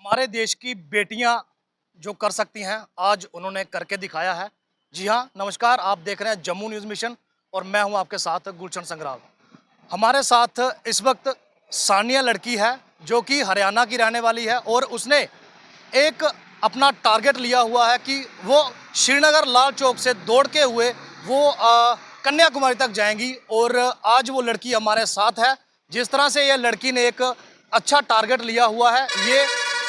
हमारे देश की बेटियां जो कर सकती हैं आज उन्होंने करके दिखाया है। जी हाँ, नमस्कार, आप देख रहे हैं जम्मू न्यूज़ मिशन और मैं हूं आपके साथ गुलशन संग्राम। हमारे साथ इस वक्त सानिया लड़की है जो कि हरियाणा की रहने वाली है और उसने एक अपना टारगेट लिया हुआ है कि वो श्रीनगर लाल चौक से दौड़ के हुए वो कन्याकुमारी तक जाएंगी और आज वो लड़की हमारे साथ है। जिस तरह से ये लड़की ने एक अच्छा टारगेट लिया हुआ है, ये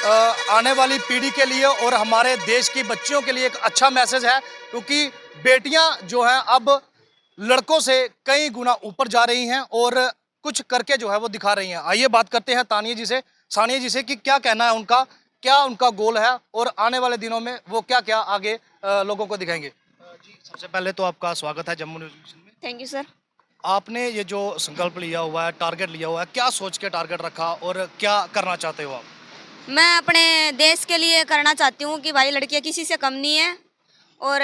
आने वाली पीढ़ी के लिए और हमारे देश की बच्चियों के लिए एक अच्छा मैसेज है, क्योंकि बेटियां जो हैं अब लड़कों से कई गुना ऊपर जा रही हैं और कुछ करके जो है वो दिखा रही हैं। आइए बात करते हैं तानिया जी से, सानिया जी से कि क्या कहना है उनका, क्या उनका गोल है और आने वाले दिनों में वो क्या क्या आगे लोगों को दिखाएंगे। जी, सबसे पहले तो आपका स्वागत है जम्मू न्यूज़ मिशन में। Thank you sir. आपने ये जो संकल्प लिया हुआ है, टारगेट लिया हुआ है, क्या सोच के टारगेट रखा और क्या करना चाहते हो आप? मैं अपने देश के लिए करना चाहती हूँ कि भाई लड़कियाँ किसी से कम नहीं है और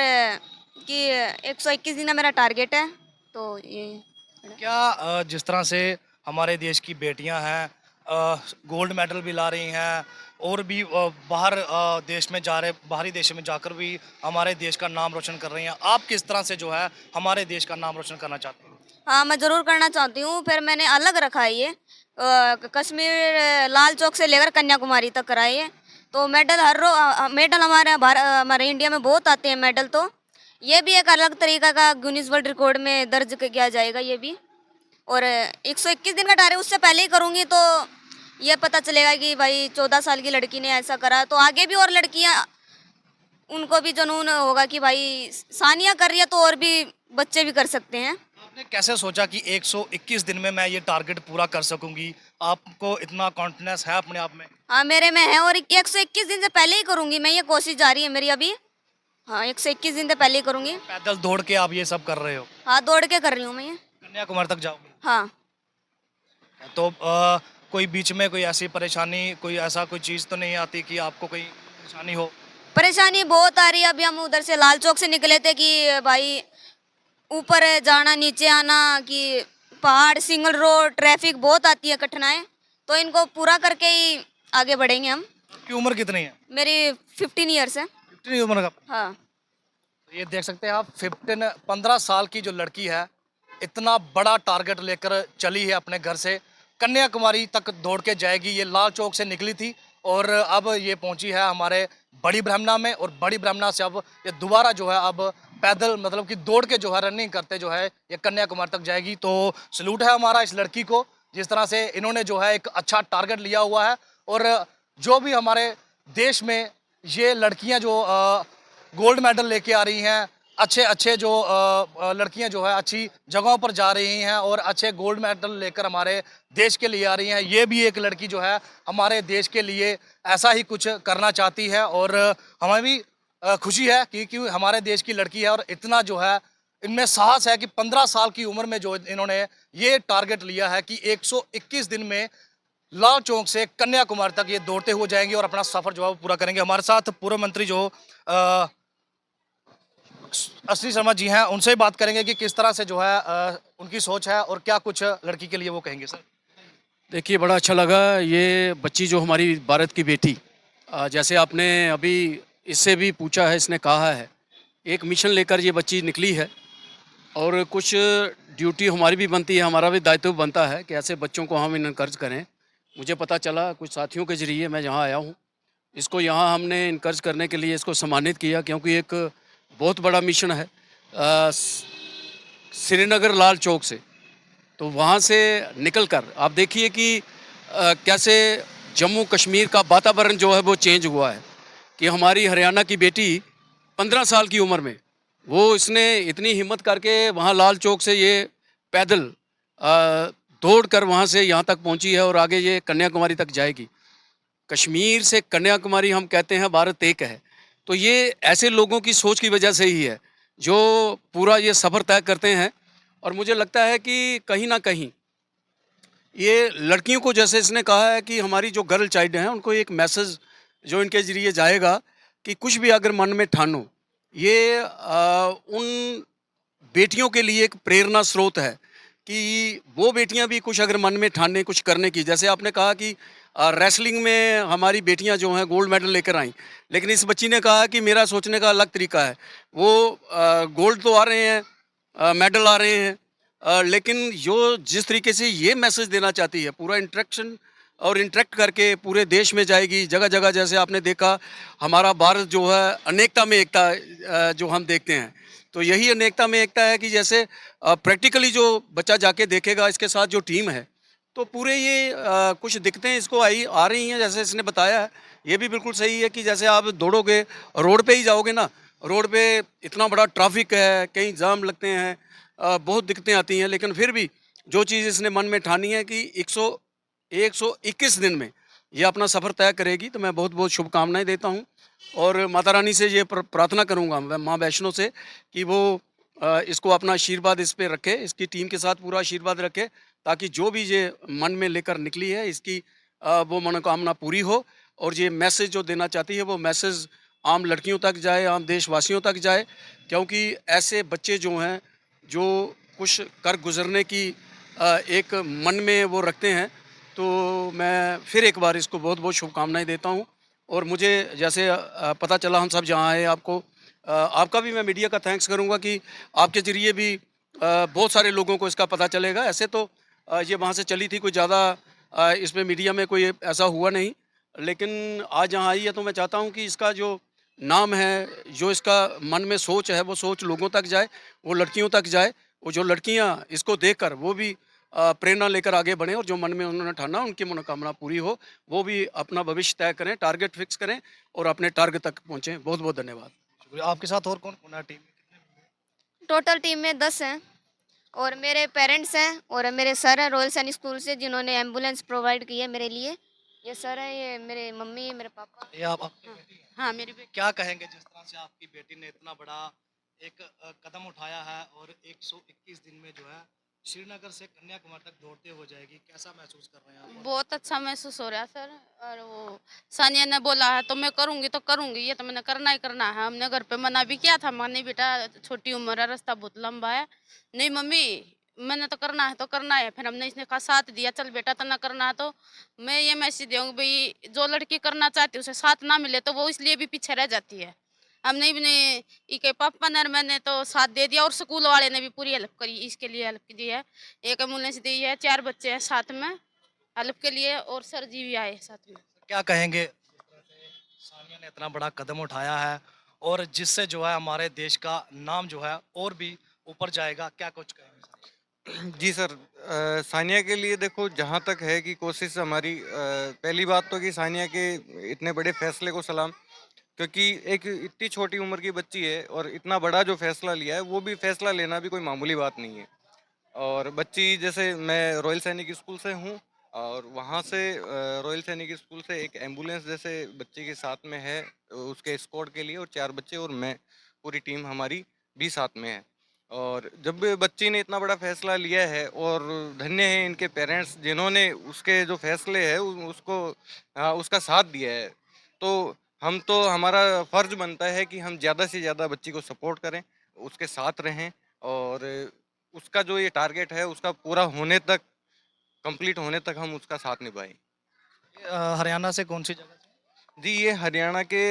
कि 121 दिन का मेरा टारगेट है। तो ये क्या जिस तरह से हमारे देश की बेटियां हैं, गोल्ड मेडल भी ला रही हैं और भी बाहर देश में जा रहे, बाहरी देशों में जाकर भी हमारे देश का नाम रोशन कर रही हैं, आप किस तरह से जो है हमारे देश का नाम रोशन करना चाहते हैं? हाँ, मैं ज़रूर करना चाहती हूँ। फिर मैंने अलग रखा है ये कश्मीर लाल चौक से लेकर कन्याकुमारी तक करा है ये। तो मेडल मेडल हमारे इंडिया में बहुत आते हैं मेडल। तो ये भी एक अलग तरीका का गिनीज वर्ल्ड रिकॉर्ड में दर्ज किया जाएगा ये भी। और 121 दिन का टारगेट उससे पहले ही करूँगी तो ये पता चलेगा कि भाई 14 साल की लड़की ने ऐसा करा, तो आगे भी और लड़कियां उनको भी जुनून होगा कि भाई सानिया कर रही है तो और भी बच्चे भी कर सकते हैं। आपने कैसे सोचा कि 121 दिन में मैं ये टारगेट पूरा कर सकूंगी? आपको इतना कॉन्फिडेंस है अपने आप में? हाँ, मेरे में है और 121 दिन से पहले ही करूँगी मैं, ये कोशिश जारी है मेरी अभी। हाँ, 121 दिन से पहले ही करूँगी। पैदल दौड़ के आप ये सब कर रहे हो, हाँ, दौड़ के कर रही हूँ मैं ये। कन्याकुमारी तक जाओगे? हाँ। तो कोई बीच में कोई ऐसी परेशानी, कोई ऐसा कोई चीज़ तो नहीं आती कि आपको कोई परेशानी हो? परेशानी बहुत आ रही है। अभी हम उधर से लाल चौक से निकले थे कि भाई ऊपर जाना नीचे आना, कि पहाड़, सिंगल रोड, ट्रैफिक बहुत आती है कठिनाई। तो इनको पूरा करके ही आगे बढ़ेंगे हम। आपकी उम्र कितनी है? मेरी 15 ईयर्स है। 15 उम्र का? हाँ। तो ये देख सकते हैं आप, 15 साल की जो लड़की है, इतना बड़ा टारगेट लेकर चली है अपने घर से, कन्याकुमारी तक दौड़ के जाएगी। ये लाल चौक से निकली थी और अब ये पहुंची है हमारे बड़ी ब्रह्मणा में और बड़ी ब्रह्मणा से अब ये दोबारा जो है अब पैदल, मतलब कि दौड़ के जो है रनिंग करते जो है ये कन्याकुमारी तक जाएगी। तो सलूट है हमारा इस लड़की को, जिस तरह से इन्होंने जो है एक अच्छा टारगेट लिया हुआ है। और जो भी हमारे देश में ये लड़कियां जो गोल्ड मेडल लेके आ रही हैं, अच्छे अच्छे जो लड़कियां जो है अच्छी जगहों पर जा रही हैं और अच्छे गोल्ड मेडल लेकर हमारे देश के लिए आ रही हैं, ये भी एक लड़की जो है हमारे देश के लिए ऐसा ही कुछ करना चाहती है। और हमें भी खुशी है कि हमारे देश की लड़की है और इतना जो है इनमें साहस है कि 15 साल की उम्र में जो इन्होंने ये टारगेट लिया है कि 121 दिन में लाल चौक से कन्याकुमारी तक ये दौड़ते हुए जाएंगे और अपना सफर जो है वो पूरा करेंगे। हमारे साथ पूर्व मंत्री जो अ, अश्विनी शर्मा जी हैं, उनसे ही बात करेंगे कि किस तरह से जो है उनकी सोच है और क्या कुछ लड़की के लिए वो कहेंगे। सर, देखिए, बड़ा अच्छा लगा ये बच्ची जो हमारी भारत की बेटी, जैसे आपने अभी इससे भी पूछा है, इसने कहा है एक मिशन लेकर ये बच्ची निकली है और कुछ ड्यूटी हमारी भी बनती है, हमारा भी दायित्व बनता है कि ऐसे बच्चों को हम इनकर्ज करें। मुझे पता चला कुछ साथियों के ज़रिए मैं यहाँ आया हूँ, इसको यहाँ हमने इनकर्ज करने के लिए इसको सम्मानित किया, क्योंकि एक बहुत बड़ा मिशन है श्रीनगर लाल चौक से। तो वहाँ से निकलकर आप देखिए कि कैसे जम्मू कश्मीर का वातावरण जो है वो चेंज हुआ है, कि हमारी हरियाणा की बेटी 15 साल की उम्र में वो इसने इतनी हिम्मत करके वहाँ लाल चौक से ये पैदल दौड़ कर वहाँ से यहाँ तक पहुँची है और आगे ये कन्याकुमारी तक जाएगी। कश्मीर से कन्याकुमारी हम कहते हैं भारत एक है, तो ये ऐसे लोगों की सोच की वजह से ही है जो पूरा ये सफ़र तय करते हैं। और मुझे लगता है कि कहीं ना कहीं ये लड़कियों को, जैसे इसने कहा है कि हमारी जो गर्ल चाइल्ड हैं उनको एक मैसेज जो इनके ज़रिए जाएगा कि कुछ भी अगर मन में ठानो, ये उन बेटियों के लिए एक प्रेरणा स्रोत है कि वो बेटियां भी कुछ अगर मन में ठाने कुछ करने की। जैसे आपने कहा कि रेसलिंग में हमारी बेटियां जो हैं गोल्ड मेडल लेकर आई, लेकिन इस बच्ची ने कहा कि मेरा सोचने का अलग तरीका है। वो गोल्ड तो आ रहे हैं, मेडल आ रहे हैं, लेकिन जो जिस तरीके से ये मैसेज देना चाहती है, पूरा इंटरेक्शन और इंटरेक्ट करके पूरे देश में जाएगी, जगह जगह। जैसे आपने देखा हमारा भारत जो है अनेकता में एकता, जो हम देखते हैं, तो यही अनेकता में एकता है कि जैसे प्रैक्टिकली जो बच्चा जाके देखेगा, इसके साथ जो टीम है, तो पूरे ये कुछ दिक्कतें इसको आ रही हैं। जैसे इसने बताया है, ये भी बिल्कुल सही है कि जैसे आप दौड़ोगे, रोड पे ही जाओगे ना, रोड पे इतना बड़ा ट्रैफिक है, कहीं जाम लगते हैं, बहुत दिक्कतें आती हैं, लेकिन फिर भी जो चीज़ इसने मन में ठानी है कि 121 दिन में ये अपना सफ़र तय करेगी, तो मैं बहुत बहुत शुभकामनाएं देता हूँ। और माता रानी से ये प्रार्थना करूँगा, माँ वैष्णो से, कि वो इसको अपना आशीर्वाद इस पे रखे, इसकी टीम के साथ पूरा आशीर्वाद रखे, ताकि जो भी ये मन में लेकर निकली है, इसकी वो मनोकामना पूरी हो। और ये मैसेज जो देना चाहती है, वो मैसेज आम लड़कियों तक जाए, आम देशवासियों तक जाए, क्योंकि ऐसे बच्चे जो हैं, जो कुछ कर गुजरने की एक मन में वो रखते हैं, तो मैं फिर एक बार इसको बहुत बहुत शुभकामनाएं देता हूँ। और मुझे जैसे पता चला, हम सब जहाँ आए, आपको आपका भी मैं मीडिया का थैंक्स करूँगा कि आपके ज़रिए भी बहुत सारे लोगों को इसका पता चलेगा। ऐसे तो ये वहाँ से चली थी, कोई ज़्यादा इसमें मीडिया में कोई ऐसा हुआ नहीं, लेकिन आज यहाँ आई है, तो मैं चाहता हूँ कि इसका जो नाम है, जो इसका मन में सोच है, वो सोच लोगों तक जाए, वो लड़कियों तक जाए, वो जो लड़कियाँ इसको देखकर वो भी प्रेरणा लेकर आगे बढ़ें, और जो मन में उन्होंने ठाना उनकी मनोकामना पूरी हो, वो भी अपना भविष्य तय करें, टारगेट फिक्स करें और अपने टारगेट तक पहुँचें। बहुत बहुत धन्यवाद। शुक्रिया। आपके साथ और कौन कौन है टीम में? टोटल टीम में 10 हैं, और मेरे पेरेंट्स हैं, और मेरे सर हैं रॉयल सैनिक स्कूल से, जिन्होंने एम्बुलेंस प्रोवाइड की है मेरे लिए। ये सर है, ये मेरे मम्मी, मेरे पापा। ये आप आपकी बेटी है? हाँ, मेरी बेटी। क्या कहेंगे जिस तरह से आपकी बेटी ने इतना बड़ा एक कदम उठाया है और 121 दिन में जो है श्रीनगर से कन्याकुमारी तक दौड़ते हो जाएगी, कैसा महसूस कर रहे हैं आप? बहुत अच्छा महसूस हो रहा है सर। और वो सानिया ने बोला है तो मैं करूँगी तो करूँगी, ये तो मैंने करना ही करना है। हमने घर पे मना भी किया था, मानी बेटा छोटी उम्र है, रास्ता बहुत लंबा है। नहीं मम्मी, मैंने तो करना है तो करना है। फिर हमने इसने कहा साथ दिया, चल बेटा तो ना करना है। तो मैं ये मैसेज दूँगी भाई, जो लड़की करना चाहती है उसे साथ ना मिले तो वो इसलिए भी पीछे रह जाती है। हमने भी इके पापा ने और मैंने तो साथ दे दिया, और स्कूल वाले ने भी पूरी हेल्प करी, इसके लिए हेल्प दी है। एक एम्बुलेंस दी है, 4 बच्चे हैं साथ में हेल्प के लिए, और सर जी भी आए साथ में। क्या कहेंगे जिस तरह से सानिया ने इतना बड़ा कदम उठाया है और जिससे जो है हमारे देश का नाम जो है और भी ऊपर जाएगा, क्या कुछ कहेंगे? जी सर, सानिया के लिए देखो, जहाँ तक है कि कोशिश हमारी, पहली बात तो कि सानिया के इतने बड़े फैसले को सलाम, क्योंकि एक इतनी छोटी उम्र की बच्ची है और इतना बड़ा जो फैसला लिया है, वो भी फैसला लेना भी कोई मामूली बात नहीं है। और बच्ची, जैसे मैं रॉयल सैनिक स्कूल से हूँ, और वहाँ से रॉयल सैनिक स्कूल से एक एम्बुलेंस जैसे बच्चे के साथ में है, उसके स्क्वाड के लिए, और 4 बच्चे और मैं, पूरी टीम हमारी भी साथ में है। और जब बच्ची ने इतना बड़ा फैसला लिया है, और धन्य है इनके पेरेंट्स जिन्होंने उसके जो फैसले है उसको उसका साथ दिया है। तो हम तो, हमारा फर्ज बनता है कि हम ज़्यादा से ज़्यादा बच्ची को सपोर्ट करें, उसके साथ रहें, और उसका जो ये टारगेट है उसका पूरा होने तक, कंप्लीट होने तक हम उसका साथ निभाएं। हरियाणा से कौन सी जगह से? जी, ये हरियाणा के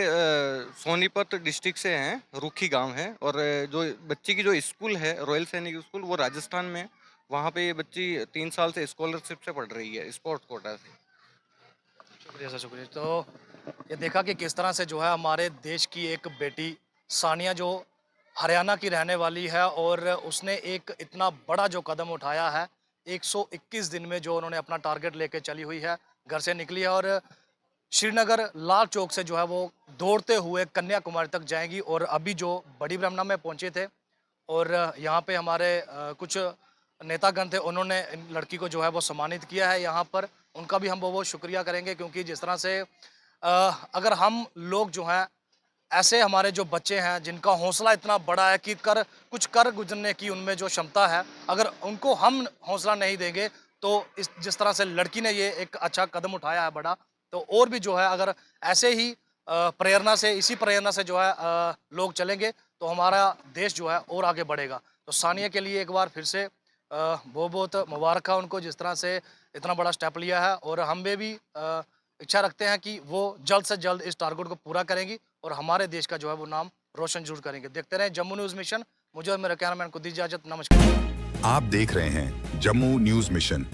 सोनीपत डिस्ट्रिक्ट से हैं, रुखी गांव है। और जो बच्ची की जो स्कूल है रॉयल सैनिक स्कूल, वो राजस्थान में है। वहाँ पे ये बच्ची 3 साल से स्कॉलरशिप से पढ़ रही है, स्पोर्ट्स कोटा से। शुक्रिया सर, शुक्रिया। तो ये देखा कि किस तरह से जो है हमारे देश की एक बेटी सानिया, जो हरियाणा की रहने वाली है, और उसने एक इतना बड़ा जो कदम उठाया है, 121 दिन में जो उन्होंने अपना टारगेट लेके चली हुई है, घर से निकली है और श्रीनगर लाल चौक से जो है वो दौड़ते हुए कन्याकुमारी तक जाएंगी। और अभी जो बड़ी ब्रह्मणा में पहुंचे थे, और यहाँ पे हमारे कुछ नेतागण थे, उन्होंने इन लड़की को जो है वो सम्मानित किया है यहाँ पर। उनका भी हम बहुत बहुत शुक्रिया करेंगे, क्योंकि जिस तरह से अगर हम लोग जो हैं, ऐसे हमारे जो बच्चे हैं जिनका हौसला इतना बड़ा है कि कुछ कर गुजरने की उनमें जो क्षमता है, अगर उनको हम हौसला नहीं देंगे, तो इस जिस तरह से लड़की ने ये एक अच्छा कदम उठाया है बड़ा, तो और भी जो है अगर ऐसे ही प्रेरणा से, इसी प्रेरणा से जो है लोग चलेंगे, तो हमारा देश जो है और आगे बढ़ेगा। तो सानिया के लिए एक बार फिर से बहुत बहुत मुबारक है उनको जिस तरह से इतना बड़ा स्टेप लिया है, और हम भी इच्छा रखते हैं कि वो जल्द से जल्द इस टारगेट को पूरा करेंगी और हमारे देश का जो है वो नाम रोशन जरूर करेंगे। देखते रहें जम्मू न्यूज़ मिशन। मुझे और मेरे कैमरामैन को दी इजाजत। नमस्कार। आप देख रहे हैं जम्मू न्यूज मिशन।